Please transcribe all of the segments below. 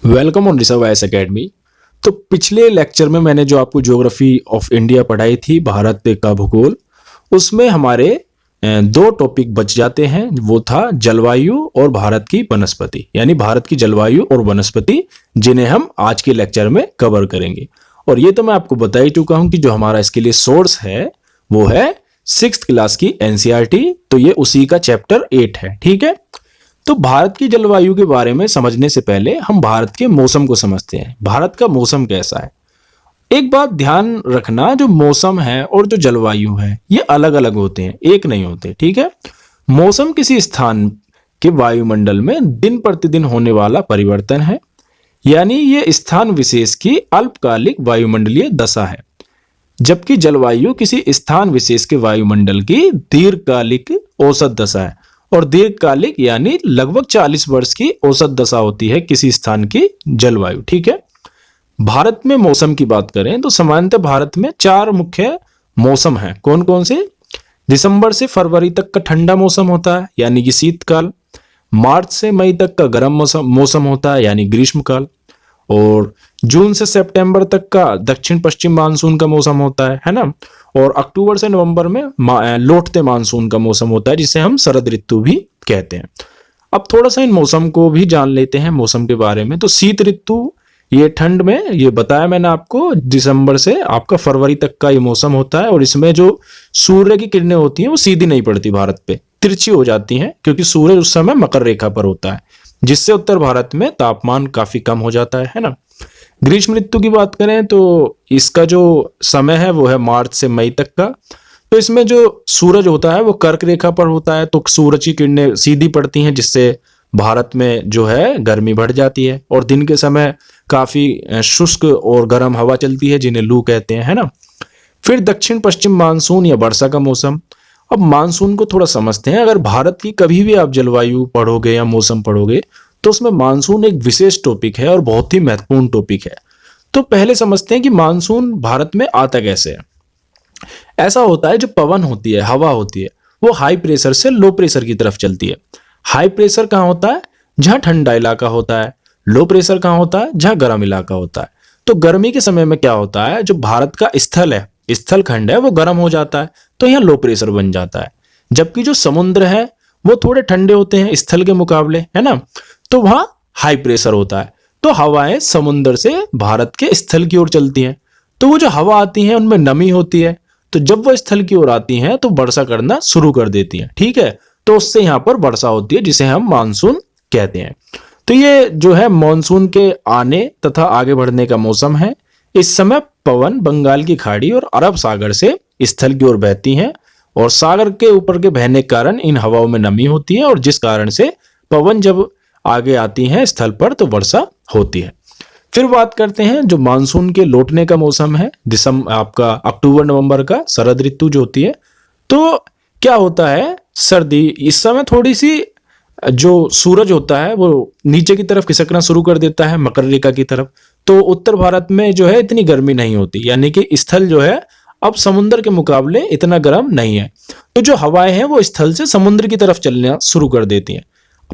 Welcome on Rishabh IAS academy. तो पिछले lecture में मैंने जो आपको ज्योग्राफी ऑफ इंडिया पढ़ाई थी, भारत का भूगोल, उसमें हमारे दो टॉपिक बच जाते हैं। वो था जलवायु और भारत की वनस्पति, यानी भारत की जलवायु और वनस्पति, जिन्हें हम आज के लेक्चर में कवर करेंगे। और ये तो मैं आपको बता ही चुका हूं कि जो हमारा इसके लिए सोर्स है वो है 6th क्लास की एनसीईआरटी। तो ये उसी का चैप्टर 8 है, ठीक है। तो भारत की जलवायु के बारे में समझने से पहले हम भारत के मौसम को समझते हैं। भारत का मौसम कैसा है, एक बात ध्यान रखना, जो मौसम है और जो जलवायु है ये अलग अलग होते हैं, एक नहीं होते, ठीक है। मौसम किसी स्थान के वायुमंडल में दिन प्रतिदिन होने वाला परिवर्तन है, यानी ये स्थान विशेष की अल्पकालिक वायुमंडलीय दशा है। जबकि जलवायु किसी स्थान विशेष के वायुमंडल की दीर्घकालिक औसत दशा है। और दीर्घकालिक यानी लगभग 40 वर्ष की औसत दशा होती है किसी स्थान की जलवायु, ठीक है। भारत में मौसम की बात करें तो सामान्यतः भारत में 4 मुख्य मौसम हैं। कौन कौन से? दिसंबर से फरवरी तक का ठंडा मौसम होता है, यानी कि शीतकाल। मार्च से मई तक का गर्म मौसम होता है, यानी ग्रीष्मकाल। और जून से सितंबर तक का दक्षिण पश्चिम मानसून का मौसम होता है ना। और अक्टूबर से नवंबर में लौटते मानसून का मौसम होता है, जिसे हम शरद ऋतु भी कहते हैं। अब थोड़ा सा इन मौसम को भी जान लेते हैं, मौसम के बारे में। तो शीत ऋतु, ये ठंड में, ये बताया मैंने आपको, दिसंबर से आपका फरवरी तक का ये मौसम होता है। और इसमें जो सूर्य की किरणें होती हैं वो सीधी नहीं पड़ती भारत पे, तिरछी हो जाती हैं, क्योंकि सूर्य उस समय मकर रेखा पर होता है, जिससे उत्तर भारत में तापमान काफी कम हो जाता है ना। ग्रीष्म ऋतु की बात करें तो इसका जो समय है वो है मार्च से मई तक का। तो इसमें जो सूरज होता है वो कर्क रेखा पर होता है, तो सूरज की किरणें सीधी पड़ती हैं, जिससे भारत में जो है गर्मी बढ़ जाती है। और दिन के समय काफी शुष्क और गर्म हवा चलती है, जिन्हें लू कहते हैं, है ना। फिर दक्षिण पश्चिम मानसून या वर्षा का मौसम। अब मानसून को थोड़ा समझते हैं। अगर भारत की कभी भी आप जलवायु पढ़ोगे या मौसम पढ़ोगे तो उसमें मानसून एक विशेष टॉपिक है और बहुत ही महत्वपूर्ण टॉपिक है। तो पहले समझते हैं कि मानसून भारत में आता कैसे है। ऐसा होता है, जो पवन होती है, हवा होती है, वो हाई प्रेशर से लो प्रेशर की तरफ चलती है। हाई प्रेशर कहाँ होता है? जहां ठंडा इलाका होता है। लो प्रेशर कहाँ होता है? जहां गर्म इलाका होता है। तो गर्मी के समय में क्या होता है, जो भारत का स्थल है, स्थल खंड है, वो गर्म हो जाता है, तो यहाँ लो प्रेशर बन जाता है। जबकि जो समुद्र है वो थोड़े ठंडे होते हैं स्थल के मुकाबले, है ना, तो वहां हाई प्रेशर होता है। तो हवाएं समुद्र से भारत के स्थल की ओर चलती हैं। तो वो जो हवा आती है उनमें नमी होती है, तो जब वो स्थल की ओर आती हैं तो वर्षा करना शुरू कर देती हैं, ठीक है। तो उससे यहाँ पर वर्षा होती है, जिसे हम मानसून कहते हैं। तो ये जो है मानसून के आने तथा आगे बढ़ने का मौसम है। इस समय पवन बंगाल की खाड़ी और अरब सागर से स्थल की ओर बहती हैं, और सागर के ऊपर के बहने के कारण इन हवाओं में नमी होती है, और जिस कारण से पवन जब आगे आती हैं स्थल पर तो वर्षा होती है। फिर बात करते हैं जो मानसून के लौटने का मौसम है, आपका अक्टूबर नवंबर का शरद ऋतु जो होती है। तो क्या होता है, सर्दी, इस समय थोड़ी सी जो सूरज होता है वो नीचे की तरफ खिसकना शुरू कर देता है, मकर रेखा की तरफ। तो उत्तर भारत में जो है इतनी गर्मी नहीं होती, यानी कि स्थल जो है अब समुद्र के मुकाबले इतना गर्म नहीं है। तो जो हवाएं हैं वो स्थल से समुद्र की तरफ चलना शुरू कर देती हैं।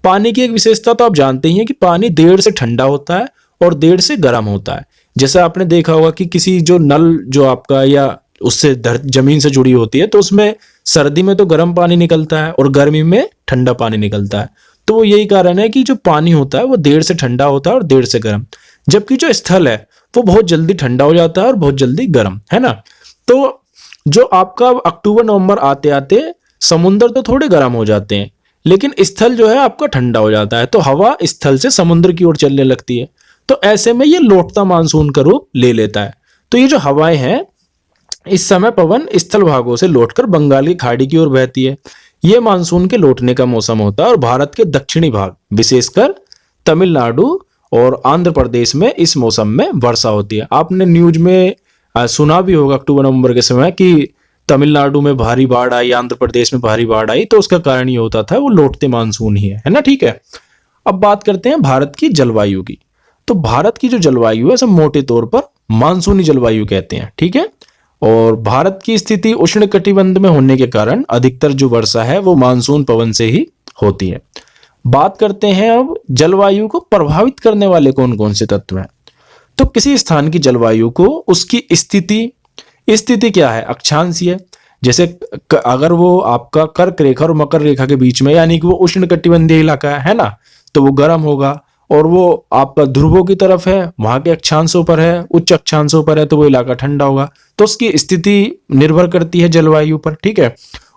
पानी की एक विशेषता तो आप जानते ही हैं कि पानी देर से ठंडा होता है और देर से गर्म होता है। जैसे आपने देखा होगा कि किसी जो नल जो आपका या उससे जमीन से जुड़ी होती है, तो उसमें सर्दी में तो गर्म पानी निकलता है और गर्मी में ठंडा पानी निकलता है। तो वो यही कारण है कि जो पानी होता है वो देर से ठंडा होता है और देर से गर्म, जबकि जो स्थल है वो बहुत जल्दी ठंडा हो जाता है और बहुत जल्दी गर्म, है ना। तो जो आपका अक्टूबर नवंबर आते आते समुद्र तो थोड़े गर्म हो जाते हैं, लेकिन स्थल जो है आपका ठंडा हो जाता है, तो हवा स्थल से समुद्र की ओर चलने लगती है। तो ऐसे में ये लौटता मानसून का रूप ले लेता है। तो ये जो हवाएं हैं, इस समय पवन स्थल भागों से लौटकर बंगाल की खाड़ी की ओर बहती है। ये मानसून के लौटने का मौसम होता है। और भारत के दक्षिणी भाग, विशेषकर तमिलनाडु और आंध्र प्रदेश में इस मौसम में वर्षा होती है। आपने न्यूज में सुना भी होगा अक्टूबर नवंबर के समय कि तमिलनाडु में भारी बाढ़ आई, आंध्र प्रदेश में भारी बाढ़ आई। तो उसका कारण ये होता था वो लौटते मानसून ही है ना, ठीक है। अब बात करते हैं भारत की जलवायु की। तो भारत की जो जलवायु है सब मोटे तौर पर मानसूनी जलवायु कहते हैं, ठीक है। और भारत की स्थिति उष्ण कटिबंध में होने के कारण अधिकतर जो वर्षा है वो मानसून पवन से ही होती है। बात करते हैं अब जलवायु को प्रभावित करने वाले कौन कौन से तत्व हैं। तो किसी स्थान की जलवायु को उसकी स्थिति क्या है, अक्षांशीय। जैसे अगर वो आपका कर्क रेखा और मकर रेखा के बीच में, यानी कि वो उष्णकटिबंधीय इलाका है ना, तो वो गर्म होगा। और वो आपका ध्रुवों की तरफ है, वहां के अक्षांशों पर है, उच्च अक्षांशों पर है, तो वो इलाका ठंडा होगा। तो उसकी स्थिति निर्भर करती है जलवायु पर, ठीक है।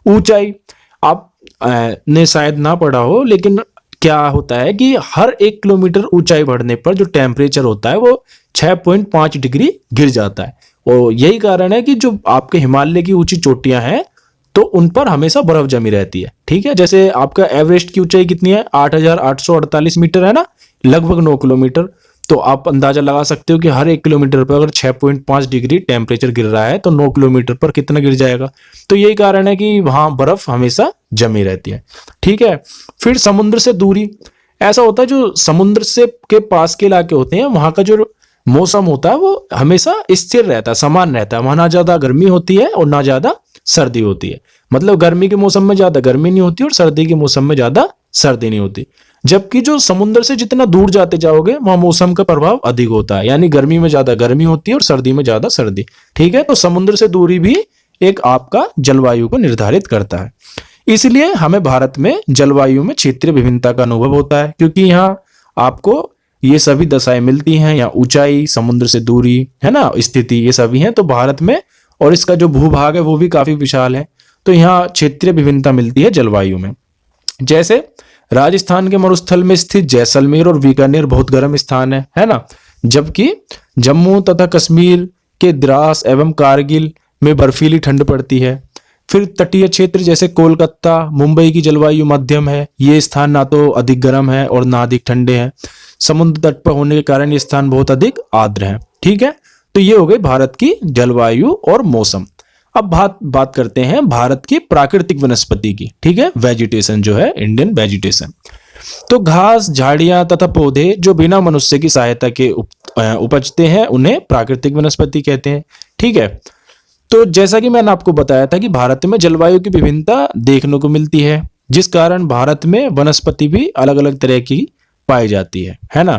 ऊंचाई, आप ने शायद ना पढ़ा हो, लेकिन क्या होता है कि हर 1 किलोमीटर ऊंचाई बढ़ने पर जो टेम्परेचर होता है वो 6.5 डिग्री गिर जाता है। और यही कारण है कि जो आपके हिमालय की ऊंची चोटियां हैं तो उन पर हमेशा बर्फ जमी रहती है, ठीक है। जैसे आपका एवरेस्ट की ऊंचाई कितनी है, 8,848 मीटर है ना, लगभग 9 किलोमीटर। तो आप अंदाजा लगा सकते हो कि हर 1 किलोमीटर पर अगर 6.5 डिग्री टेम्परेचर गिर रहा है तो 9 किलोमीटर पर कितना गिर जाएगा। तो यही कारण है कि वहां बर्फ हमेशा जमी रहती है, ठीक है। फिर समुद्र से दूरी, ऐसा होता है जो समुद्र से के पास के इलाके होते हैं वहां का जो मौसम होता है वो हमेशा स्थिर रहता है, समान रहता है। वहां ना ज्यादा गर्मी होती है और ना ज्यादा सर्दी होती है। मतलब गर्मी के मौसम में ज्यादा गर्मी नहीं होती और सर्दी के मौसम में ज्यादा सर्दी नहीं होती। जबकि जो समुद्र से जितना दूर जाते जाओगे वहां मौसम का प्रभाव अधिक होता है, यानी गर्मी में ज्यादा गर्मी होती है और सर्दी में ज्यादा सर्दी, ठीक है। तो समुद्र से दूरी भी एक आपका जलवायु को निर्धारित करता है। इसलिए हमें भारत में जलवायु में क्षेत्रीय विभिन्नता का अनुभव होता है, क्योंकि यहाँ आपको ये सभी दशाएं मिलती हैं, या ऊंचाई, समुद्र से दूरी, है ना, स्थिति, ये सभी हैं तो भारत में। और इसका जो भूभाग है वो भी काफी विशाल है, तो यहाँ क्षेत्रीय विभिन्नता मिलती है जलवायु में। जैसे राजस्थान के मरुस्थल में स्थित जैसलमेर और बीकानेर बहुत गर्म स्थान है ना, जबकि जम्मू तथा कश्मीर के द्रास एवं कारगिल में बर्फीली ठंड पड़ती है। फिर तटीय क्षेत्र जैसे कोलकाता, मुंबई की जलवायु मध्यम है। ये स्थान ना तो अधिक गर्म है और ना अधिक ठंडे हैं। समुद्र तट पर होने के कारण ये स्थान बहुत अधिक आर्द्र है, ठीक है। तो ये हो गई भारत की जलवायु और मौसम। अब बात करते हैं भारत की प्राकृतिक वनस्पति की, ठीक है, वेजिटेशन जो है, इंडियन वेजिटेशन। तो घास, झाड़ियां तथा पौधे जो बिना मनुष्य की सहायता के उपजते हैं उन्हें प्राकृतिक वनस्पति कहते हैं, ठीक है। तो जैसा कि मैंने आपको बताया था कि भारत में जलवायु की विभिन्नता देखने को मिलती है, जिस कारण भारत में वनस्पति भी अलग अलग तरह की पाई जाती है ना।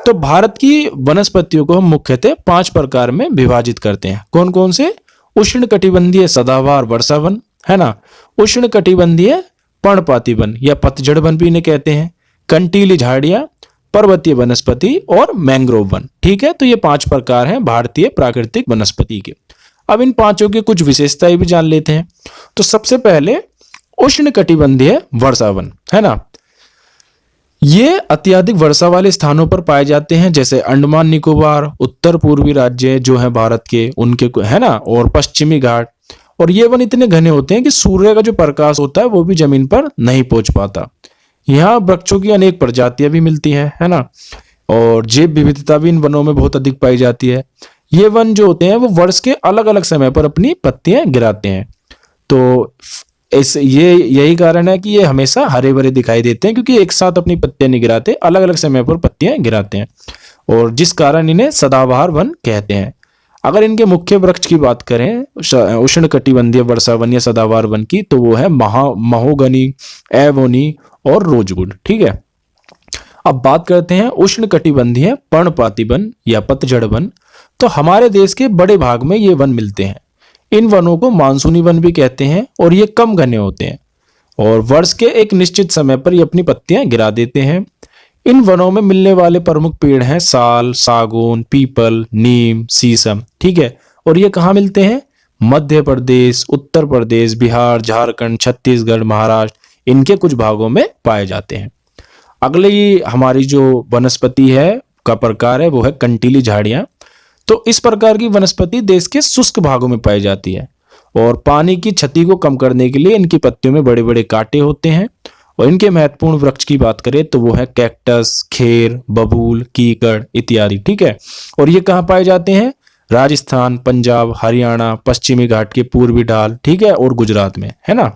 तो भारत की वनस्पतियों को हम मुख्यतः 5 प्रकार में विभाजित करते हैं। कौन कौन से? उष्णकटिबंधीय सदाबहार वर्षा वन, है ना, उष्णकटिबंधीय पर्णपाती वन या पतझड़ वन भी इन्हें कहते हैं, कंटीली झाड़ियां, पर्वतीय वनस्पति और मैंग्रोव वन, ठीक है। तो ये 5 प्रकार हैं भारतीय प्राकृतिक वनस्पति के। अब इन पांचों की कुछ विशेषताएं भी जान लेते हैं। तो सबसे पहले उष्णकटिबंधीय वर्षा वन, है ना, ये अत्यधिक वर्षा वाले स्थानों पर पाए जाते हैं, जैसे अंडमान निकोबार, उत्तर पूर्वी राज्य जो है भारत के उनके, है ना, और पश्चिमी घाट। और ये वन इतने घने होते हैं कि सूर्य का जो प्रकाश होता है वो भी जमीन पर नहीं पहुंच पाता। यहाँ वृक्षों की अनेक प्रजातियां भी मिलती हैं, है ना, और जैव विविधता भी इन वनों में बहुत अधिक पाई जाती है। ये वन जो होते हैं वो वर्ष के अलग अलग समय पर अपनी पत्तियां गिराते हैं। तो यही कारण है कि ये हमेशा हरे भरे दिखाई देते हैं, क्योंकि एक साथ अपनी पत्तियां नहीं गिराते, अलग अलग समय पर पत्तियां गिराते हैं, और जिस कारण इन्हें सदाबहार वन कहते हैं। अगर इनके मुख्य वृक्ष की बात करें उष्णकटिबंधीय वर्षा वन या सदाबहार वन की, तो वो है महोगनी, एवोनी और रोजवुड, ठीक है। अब बात करते हैं उष्णकटिबंधीय पर्णपाती वन या पतझड़ वन। तो हमारे देश के बड़े भाग में ये वन मिलते हैं। इन वनों को मानसूनी वन भी कहते हैं और ये कम घने होते हैं और वर्ष के एक निश्चित समय पर ये अपनी पत्तियां गिरा देते हैं। इन वनों में मिलने वाले प्रमुख पेड़ हैं साल, सागौन, पीपल, नीम, शीशम, ठीक है। और ये कहाँ मिलते हैं? मध्य प्रदेश, उत्तर प्रदेश, बिहार, झारखंड, छत्तीसगढ़, महाराष्ट्र, इनके कुछ भागों में पाए जाते हैं। अगली हमारी जो वनस्पति है का प्रकार है वो है कंटीली झाड़ियां। तो इस प्रकार की वनस्पति देश के शुष्क भागों में पाई जाती है और पानी की क्षति को कम करने के लिए इनकी पत्तियों में बड़े बड़े कांटे होते हैं। और इनके महत्वपूर्ण वृक्ष की बात करें तो वो है कैक्टस, खेर, बबूल, कीकड़ इत्यादि, ठीक है। और ये कहाँ पाए जाते हैं? राजस्थान, पंजाब, हरियाणा, पश्चिमी घाट के पूर्वी ढाल, ठीक है, और गुजरात में, है ना।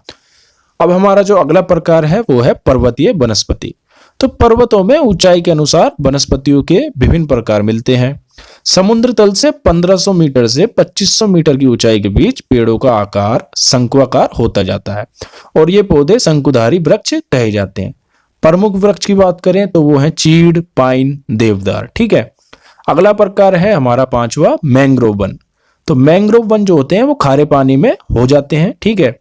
अब हमारा जो अगला प्रकार है वो है पर्वतीय वनस्पति। तो पर्वतों में ऊंचाई के अनुसार वनस्पतियों के विभिन्न प्रकार मिलते हैं। समुद्र तल से 1500 मीटर से 2500 मीटर की ऊंचाई के बीच पेड़ों का आकार शंक्वाकार होता जाता है और ये पौधे शंकुधारी वृक्ष कहे जाते हैं। प्रमुख वृक्ष की बात करें तो वो है चीड़, पाइन, देवदार। ठीक है। अगला प्रकार है हमारा पांचवा मैंग्रोव वन। तो मैंग्रोव वन जो होते हैं वो खारे पानी में हो जाते हैं। ठीक है।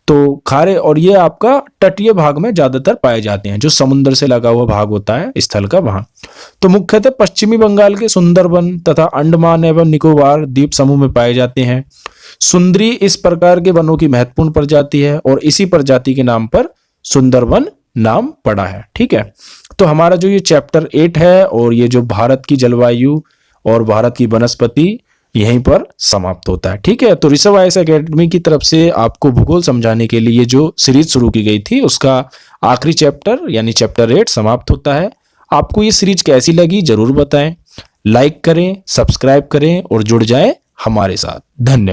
तो खारे, और ये आपका तटीय भाग में ज्यादातर पाए जाते हैं, जो समुद्र से लगा हुआ भाग होता है स्थल का, वहां। तो मुख्यतः पश्चिमी बंगाल के सुंदरवन तथा अंडमान एवं निकोबार द्वीप समूह में पाए जाते हैं। सुंदरी इस प्रकार के वनों की महत्वपूर्ण प्रजाति है और इसी प्रजाति के नाम पर सुंदरवन नाम पड़ा है। ठीक है। तो हमारा जो ये चैप्टर 8 है और ये जो भारत की जलवायु और भारत की वनस्पति यहीं पर समाप्त होता है। ठीक है। तो ऋषभ आईएएस एकेडमी की तरफ से आपको भूगोल समझाने के लिए जो सीरीज शुरू की गई थी उसका आखिरी चैप्टर यानी चैप्टर 8 समाप्त होता है। आपको ये सीरीज कैसी लगी जरूर बताएं, लाइक करें, सब्सक्राइब करें और जुड़ जाएं हमारे साथ। धन्यवाद।